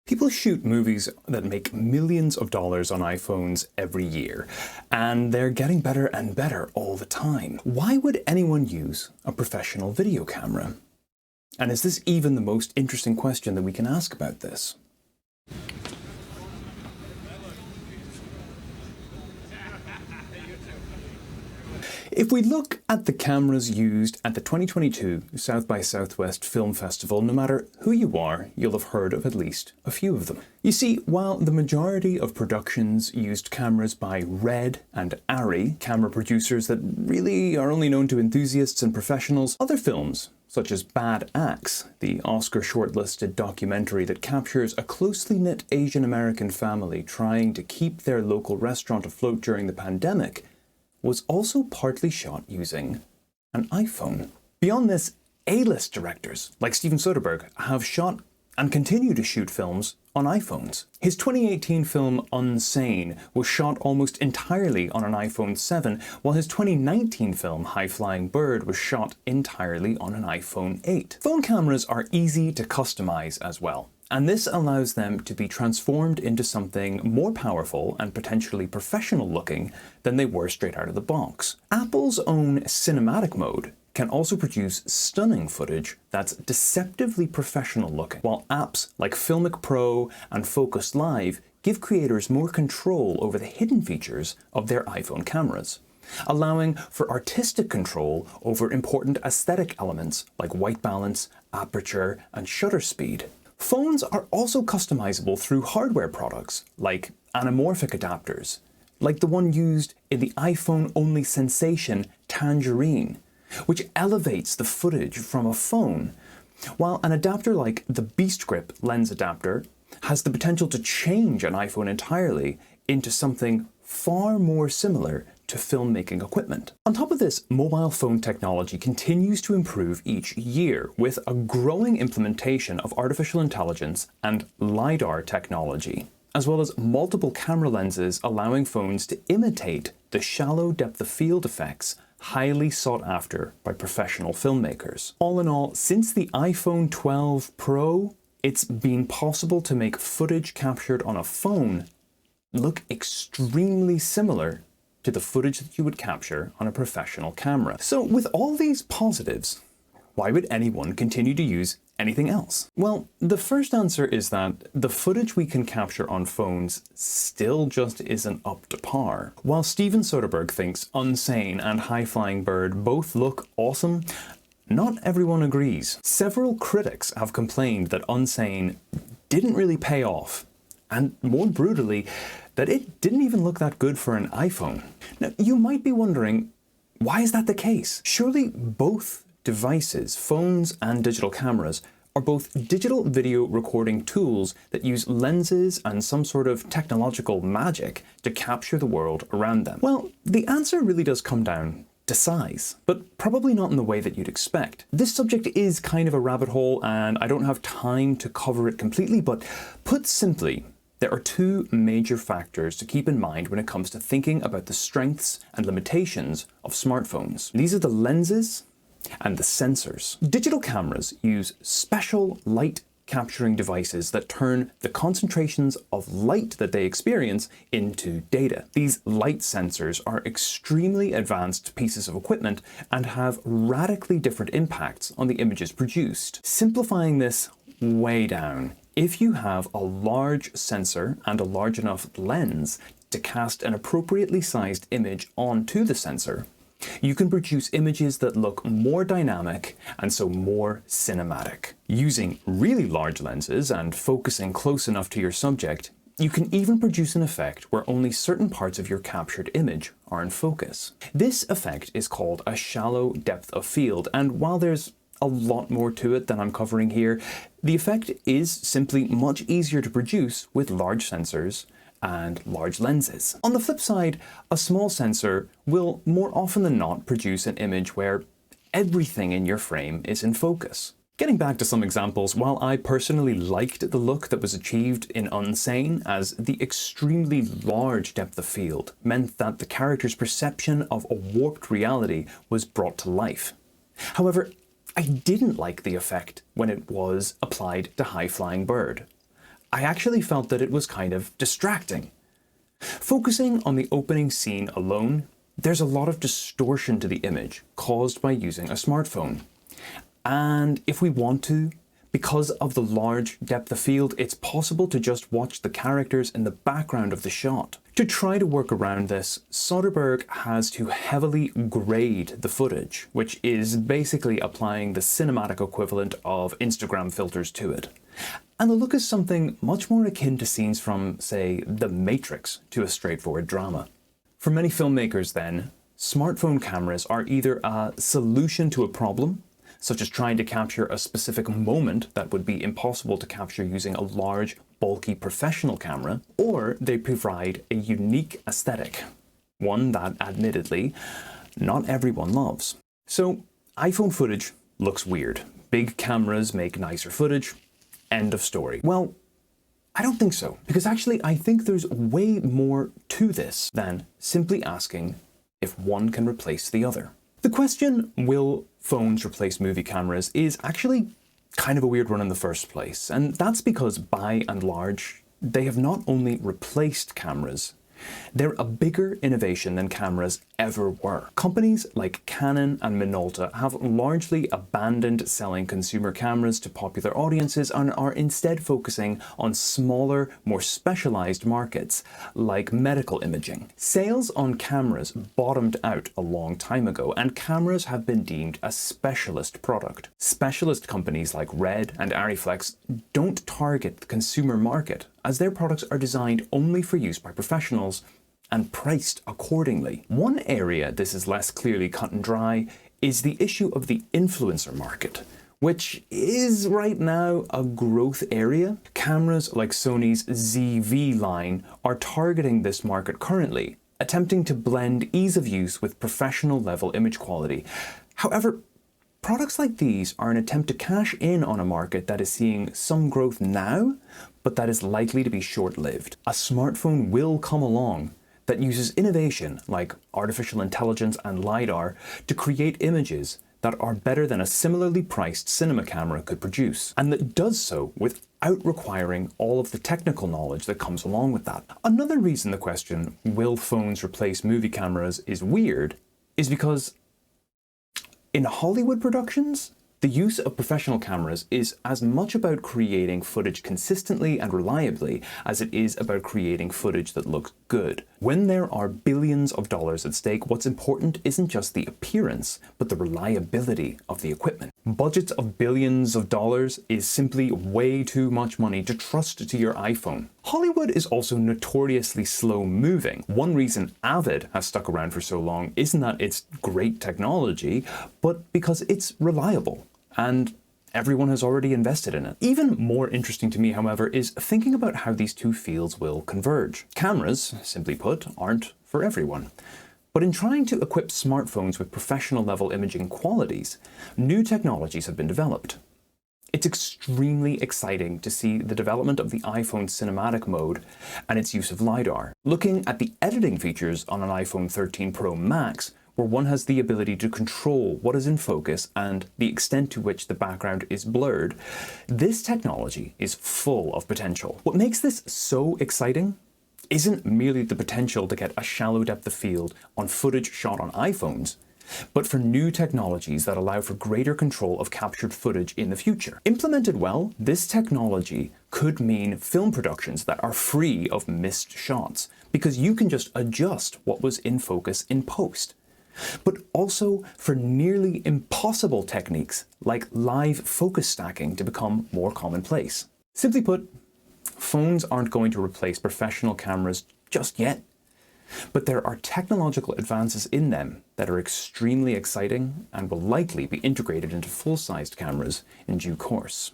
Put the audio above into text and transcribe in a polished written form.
People shoot movies that make millions of dollars on iPhones every year, and they're getting better and better all the time. Why would anyone use a professional video camera? And is this even the most interesting question that we can ask about this? If we look at the cameras used at the 2022 South by Southwest Film Festival, no matter who you are, you'll have heard of at least a few of them. You see, while the majority of productions used cameras by Red and Arri, camera producers that really are only known to enthusiasts and professionals, other films, such as Bad Axe, the Oscar shortlisted documentary that captures a closely knit Asian American family trying to keep their local restaurant afloat during the pandemic, was also partly shot using an iPhone. Beyond this, A-list directors like Steven Soderbergh have shot and continue to shoot films on iPhones. His 2018 film Unsane was shot almost entirely on an iPhone 7, while his 2019 film High Flying Bird was shot entirely on an iPhone 8. Phone cameras are easy to customize as well, and this allows them to be transformed into something more powerful and potentially professional looking than they were straight out of the box. Apple's own cinematic mode can also produce stunning footage that's deceptively professional looking, while apps like Filmic Pro and Focus Live give creators more control over the hidden features of their iPhone cameras, allowing for artistic control over important aesthetic elements like white balance, aperture, and shutter speed. Phones are also customizable through hardware products like anamorphic adapters, like the one used in the iPhone-only sensation Tangerine, which elevates the footage from a phone, while an adapter like the Beast Grip lens adapter has the potential to change an iPhone entirely into something far more similar to filmmaking equipment. On top of this, mobile phone technology continues to improve each year with a growing implementation of artificial intelligence and LiDAR technology, as well as multiple camera lenses allowing phones to imitate the shallow depth of field effects highly sought after by professional filmmakers. All in all, since the iPhone 12 Pro, it's been possible to make footage captured on a phone look extremely similar to the footage that you would capture on a professional camera. So with all these positives, why would anyone continue to use anything else? Well, the first answer is that the footage we can capture on phones still just isn't up to par. While Steven Soderbergh thinks Unsane and High Flying Bird both look awesome, not everyone agrees. Several critics have complained that Unsane didn't really pay off, and more brutally, that it didn't even look that good for an iPhone. Now, you might be wondering, why is that the case? Surely both devices, phones and digital cameras, are both digital video recording tools that use lenses and some sort of technological magic to capture the world around them. Well, the answer really does come down to size, but probably not in the way that you'd expect. This subject is kind of a rabbit hole and I don't have time to cover it completely, but put simply, there are two major factors to keep in mind when it comes to thinking about the strengths and limitations of smartphones. These are the lenses and the sensors. Digital cameras use special light capturing devices that turn the concentrations of light that they experience into data. These light sensors are extremely advanced pieces of equipment and have radically different impacts on the images produced. Simplifying this way down, if you have a large sensor and a large enough lens to cast an appropriately sized image onto the sensor, you can produce images that look more dynamic and so more cinematic. Using really large lenses and focusing close enough to your subject, you can even produce an effect where only certain parts of your captured image are in focus. This effect is called a shallow depth of field, and while there's a lot more to it than I'm covering here, the effect is simply much easier to produce with large sensors and large lenses. On the flip side, a small sensor will more often than not produce an image where everything in your frame is in focus. Getting back to some examples, while I personally liked the look that was achieved in Unsane, as the extremely large depth of field meant that the character's perception of a warped reality was brought to life. However, I didn't like the effect when it was applied to High Flying Bird. I actually felt that it was kind of distracting. Focusing on the opening scene alone, there's a lot of distortion to the image caused by using a smartphone. And if we want to, because of the large depth of field, it's possible to just watch the characters in the background of the shot. To try to work around this, Soderbergh has to heavily grade the footage, which is basically applying the cinematic equivalent of Instagram filters to it. And the look is something much more akin to scenes from, say, The Matrix to a straightforward drama. For many filmmakers then, smartphone cameras are either a solution to a problem, such as trying to capture a specific moment that would be impossible to capture using a large, bulky professional camera, or they provide a unique aesthetic, one that, admittedly, not everyone loves. So, iPhone footage looks weird. Big cameras make nicer footage. End of story. Well, I don't think so, because actually I think there's way more to this than simply asking if one can replace the other. The question, will phones replace movie cameras, is actually kind of a weird one in the first place, and that's because by and large, they have not only replaced cameras, they're a bigger innovation than cameras ever were. Companies like Canon and Minolta have largely abandoned selling consumer cameras to popular audiences and are instead focusing on smaller, more specialized markets, like medical imaging. Sales on cameras bottomed out a long time ago, and cameras have been deemed a specialist product. Specialist companies like Red and Ariflex don't target the consumer market, as their products are designed only for use by professionals and priced accordingly. One area this is less clearly cut and dry is the issue of the influencer market, which is right now a growth area. Cameras like Sony's ZV line are targeting this market currently, attempting to blend ease of use with professional level image quality. However, products like these are an attempt to cash in on a market that is seeing some growth now, but that is likely to be short-lived. A smartphone will come along that uses innovation like artificial intelligence and LiDAR to create images that are better than a similarly priced cinema camera could produce, and that does so without requiring all of the technical knowledge that comes along with that. Another reason the question, will phones replace movie cameras, is weird is because in Hollywood productions, the use of professional cameras is as much about creating footage consistently and reliably as it is about creating footage that looks good. When there are billions of dollars at stake, what's important isn't just the appearance, but the reliability of the equipment. Budgets of billions of dollars is simply way too much money to trust to your iPhone. Hollywood is also notoriously slow moving. One reason Avid has stuck around for so long isn't that it's great technology, but because it's reliable, and everyone has already invested in it. Even more interesting to me, however, is thinking about how these two fields will converge. Cameras, simply put, aren't for everyone. But in trying to equip smartphones with professional level imaging qualities, new technologies have been developed. It's extremely exciting to see the development of the iPhone cinematic mode and its use of LiDAR. Looking at the editing features on an iPhone 13 Pro Max, where one has the ability to control what is in focus and the extent to which the background is blurred, this technology is full of potential. What makes this so exciting isn't merely the potential to get a shallow depth of field on footage shot on iPhones, but for new technologies that allow for greater control of captured footage in the future. Implemented well, this technology could mean film productions that are free of missed shots, because you can just adjust what was in focus in post. But also for nearly impossible techniques like live focus stacking to become more commonplace. Simply put, phones aren't going to replace professional cameras just yet, but there are technological advances in them that are extremely exciting and will likely be integrated into full-sized cameras in due course.